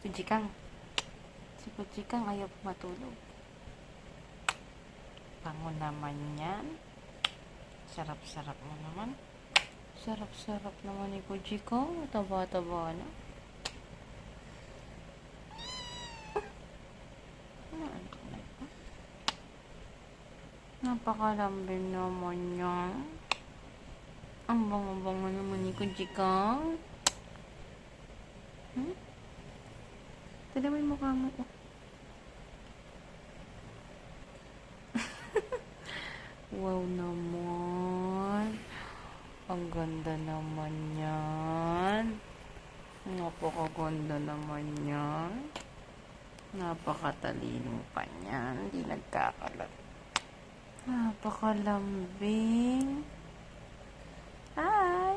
Kujikang. Si Kujikang ayaw matulog. Bango naman yan. Sarap-sarap mo naman. Sarap-sarap naman ni Kujikang. Taba-taba na. Napakalambing naman niya. Ang bango-bango naman ni Kujikang. Tignan mo yung mukha mo. Wow naman. Ang ganda naman yan. Napakaganda naman yan. Napakatalino pa niyan. Hindi nagkakalat. Napakalambing. Hi!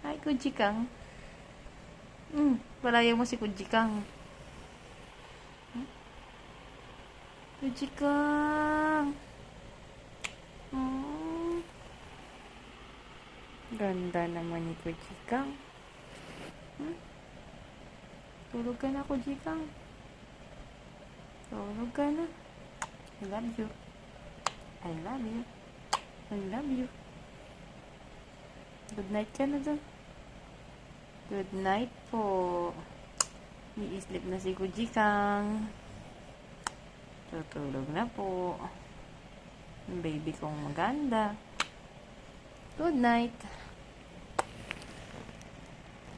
Hi, Kujikang. Palayaw mo si Kujikang. Kujikang. Ganda naman ni Kujikang. Tulog ka na, Kujikang. Tulog ka na. I love you. I love you. I love you. Good night ka na dun. Good night po. I-sleep na si Kujikang. Tutulog na po. Ang baby kong maganda. Good night.